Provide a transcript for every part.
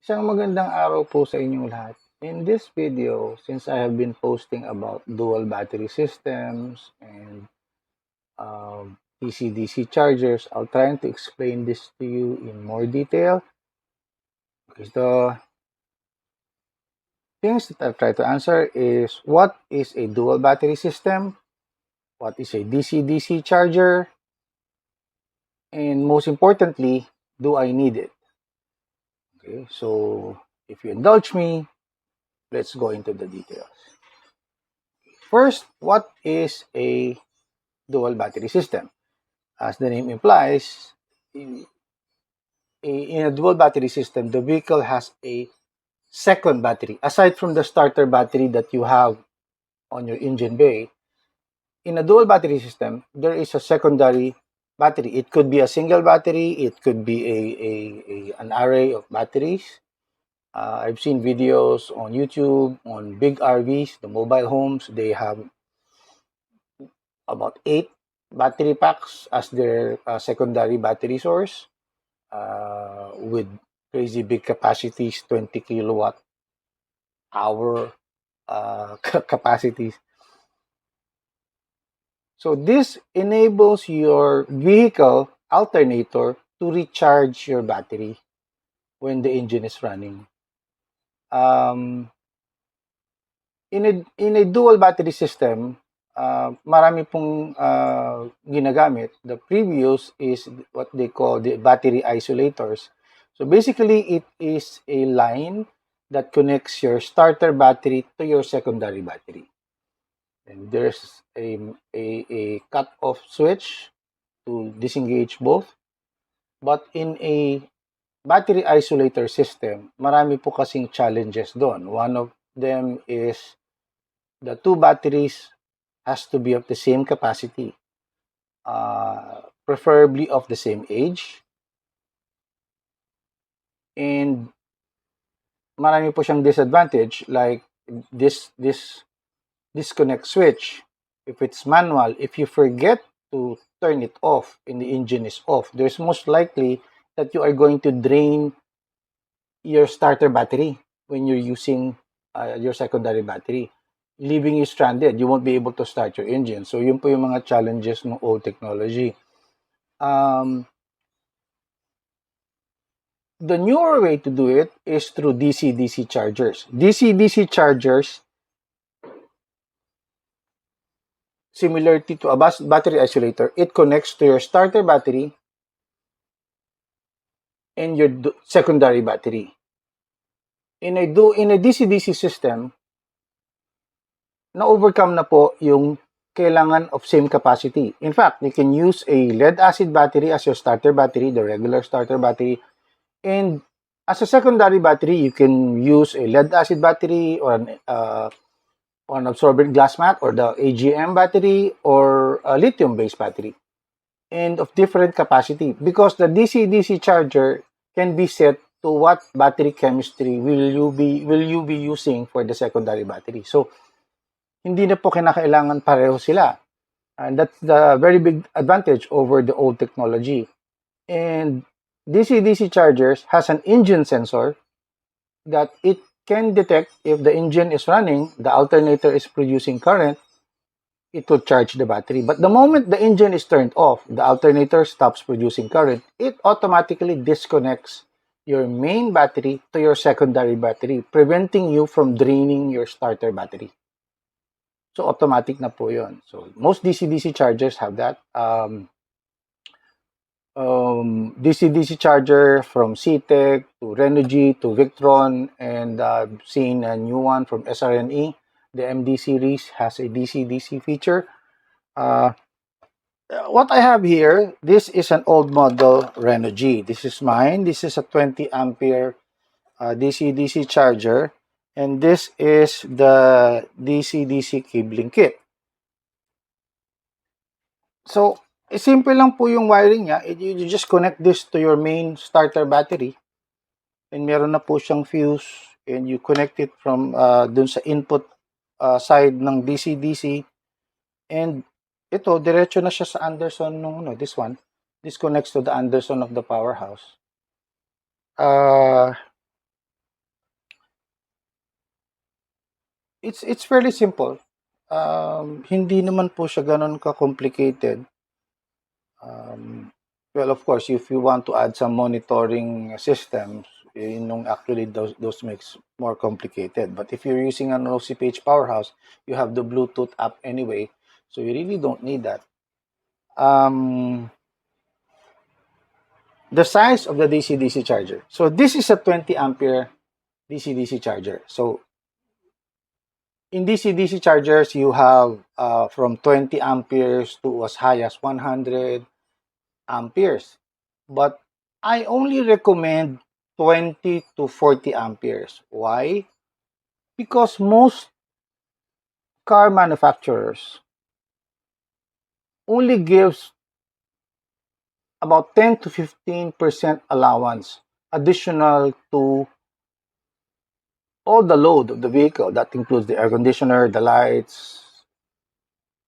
Isang magandang araw po sa inyong lahat. In this video, since I have been posting about dual battery systems and DCDC chargers, I'll try to explain this to you in more detail. Because the things that I'll try to answer is what is a dual battery system, what is a DCDC charger, and most importantly, do I need it? Okay, so if you indulge me, let's go into the details. First, what is a dual battery system? As the name implies, in a dual battery system, the vehicle has a second battery. Aside from the starter battery that you have on your engine bay, in a dual battery system, there is a secondary battery. It could be a single battery, it could be an array of batteries. I've seen videos on YouTube on big RVs, the mobile homes. They have about 8 battery packs as their secondary battery source with crazy big capacities, 20 kilowatt hour capacities. So this enables your vehicle alternator to recharge your battery when the engine is running. In a dual battery system, marami pong ginagamit. The previous is what they call the battery isolators. So basically, it is a line that connects your starter battery to your secondary battery. And there's a cut-off switch to disengage both. But in a battery isolator system, marami po kasing challenges doon. One of them is the two batteries has to be of the same capacity, preferably of the same age. And marami po siyang disadvantage like this disconnect switch. If it's manual, if you forget to turn it off and the engine is off, there's most likely that you are going to drain your starter battery when you're using your secondary battery, leaving you stranded. You won't be able to start your engine. So yun po yung mga challenges ng old technology. The newer way to do it is through DCDC chargers. DCDC chargers, similar to a battery isolator, it connects to your starter battery and your secondary battery. In a DCDC system, na-overcome na po yung kailangan of same capacity. In fact, you can use a lead-acid battery as your starter battery, the regular starter battery, and as a secondary battery, you can use a lead-acid battery or an absorbent glass mat or the AGM battery or a lithium-based battery, and of different capacity, because the DC-DC charger can be set to what battery chemistry will you be using for the secondary battery. So hindi na po kinakailangan pareho sila. And that's the very big advantage over the old technology. And DC-DC chargers has an engine sensor that it can detect if the engine is running, the alternator is producing current, it will charge the battery. But the moment the engine is turned off, the alternator stops producing current, it automatically disconnects your main battery to your secondary battery, preventing you from draining your starter battery. So automatic na po yun. So most DC-DC chargers have that. DC-DC charger from CTEC to Renogy to Victron, and I've seen a new one from SRNE. The MD series has a DC-DC feature. What I have here, this is an old model Renogy. This is mine. This is a 20 ampere DC-DC charger. And this is the DC-DC cabling kit. So, simple lang po yung wiring niya. You just connect this to your main starter battery. And meron na po siyang fuse. And you connect it from dun sa input side ng DC-DC. And ito, diretso na siya sa Anderson nung this one. This connects to the Anderson of the Powerhouse. It's fairly simple. Hindi naman po siya gano'n ka-complicated. Well, of course, if you want to add some monitoring systems, actually those makes more complicated. But if you're using an OCPH Powerhouse, you have the Bluetooth app anyway, so you really don't need that. The size of the DC-DC charger. So this is a 20 ampere DC-DC charger. So in DC-DC chargers, you have from 20 amperes to as high as 100 amperes. But I only recommend 20 to 40 amperes. Why? Because most car manufacturers only gives about 10 to 15% allowance additional to all the load of the vehicle. That includes the air conditioner, the lights,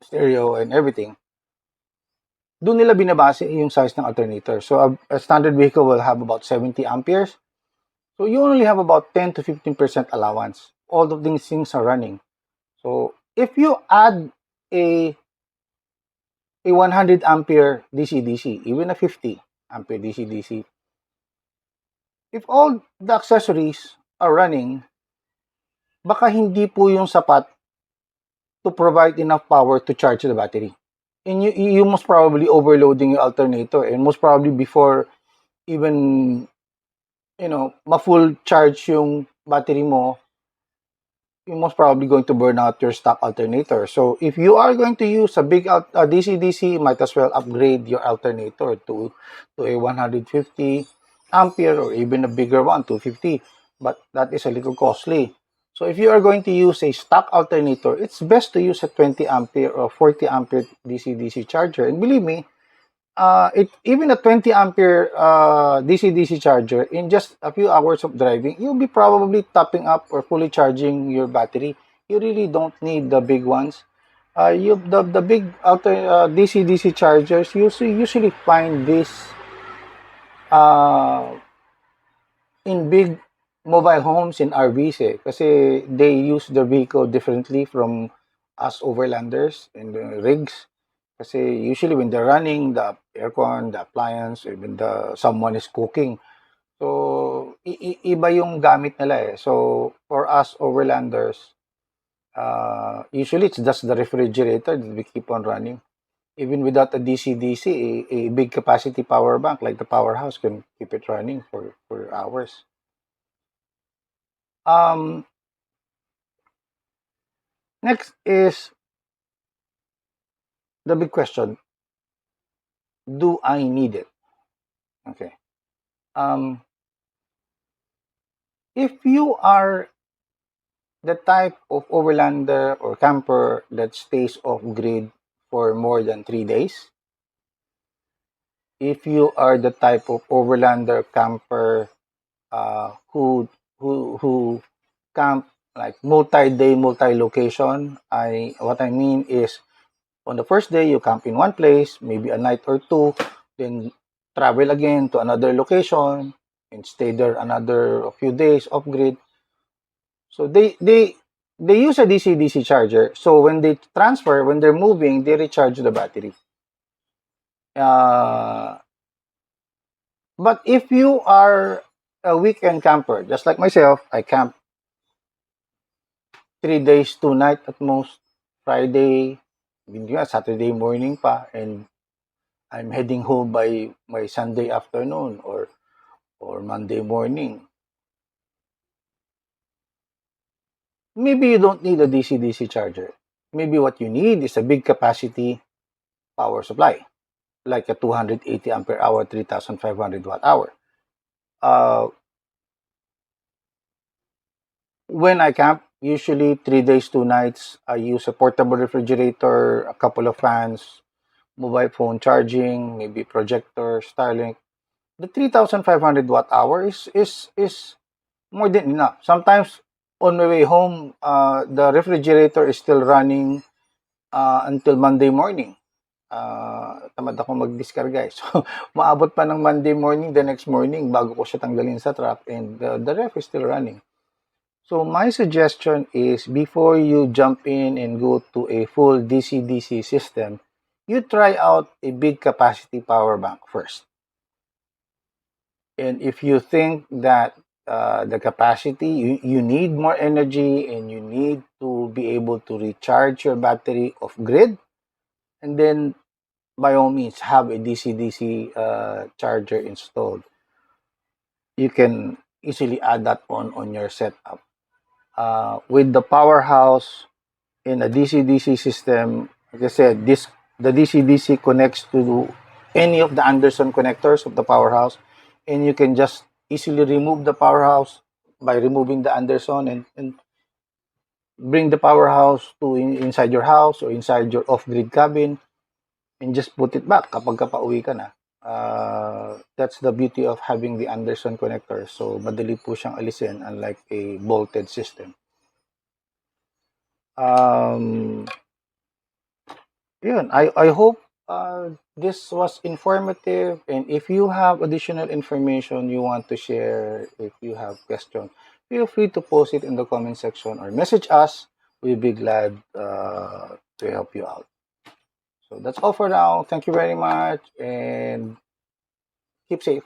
stereo, and everything. Doon nila binabase yung size ng alternator. So a standard vehicle will have about 70 amperes. So you only have about 10 to 15% allowance. All of these things are running. So if you add a 100 ampere DC-DC, even a 50 ampere DC-DC, if all the accessories are running, baka hindi po yung sapat to provide enough power to charge the battery. And you most probably overloading your alternator, and most probably before even ma-full charge yung battery mo, you're most probably going to burn out your stock alternator. So if you are going to use a big DC-DC, might as well upgrade your alternator to a 150 ampere or even a bigger one, 250. But that is a little costly. So if you are going to use a stock alternator, it's best to use a 20 ampere or 40 ampere DC-DC charger. And believe me, even a 20 ampere DC-DC charger, in just a few hours of driving, you'll be probably topping up or fully charging your battery. You really don't need the big ones. The big DC-DC chargers, you usually find this in big mobile homes in RVs kasi they use the vehicle differently from us overlanders and the rigs. Kasi usually when they're running, the aircon, the appliance, even someone is cooking. So, iba yung gamit nila. So, for us overlanders, usually it's just the refrigerator that we keep on running. Even without a DC-DC, a big capacity power bank like the Powerhouse can keep it running for hours. Next is the big question. Do I need it? Okay. If you are the type of overlander or camper that stays off-grid for more than 3 days, if you are the type of overlander camper who camp like multi-day, multi-location, what I mean is on the first day you camp in one place, maybe a night or two, then travel again to another location and stay there another few days off-grid. So they use a DC-DC charger. So when they transfer, when they're moving, they recharge the battery. But if you are a weekend camper, just like myself, I camp 3 days, 2 nights at most. Friday, Saturday morning pa, and I'm heading home by Sunday afternoon or Monday morning. Maybe you don't need a DC-DC charger. Maybe what you need is a big capacity power supply, like a 280 ampere hour, 3,500 watt hour. When I camp, usually 3 days, 2 nights, I use a portable refrigerator, a couple of fans, mobile phone charging, maybe projector, Starlink. The 3,500 watt hour is more than enough. Sometimes on my way home, the refrigerator is still running until Monday morning. Tamad ako mag-discarga. So, maabot pa ng Monday morning, the next morning, bago ko siya tanggalin sa truck, and the ref is still running. So my suggestion is before you jump in and go to a full DC-DC system, you try out a big capacity power bank first. And if you think that the capacity, you need more energy and you need to be able to recharge your battery off grid, and then by all means have a DC-DC charger installed. You can easily add that on your setup. With the powerhouse in a DC-DC system, like I said, the DC-DC connects to any of the Anderson connectors of the powerhouse, and you can just easily remove the powerhouse by removing the Anderson and bring the powerhouse to inside your house or inside your off-grid cabin and just put it back kapag pauwi ka na. That's the beauty of having the Anderson connector. So, madali po siyang alisin unlike a bolted system. Yun, I hope this was informative, and if you have additional information you want to share, if you have questions, feel free to post it in the comment section or message us. We'll be glad to help you out. So that's all for now. Thank you very much and keep safe.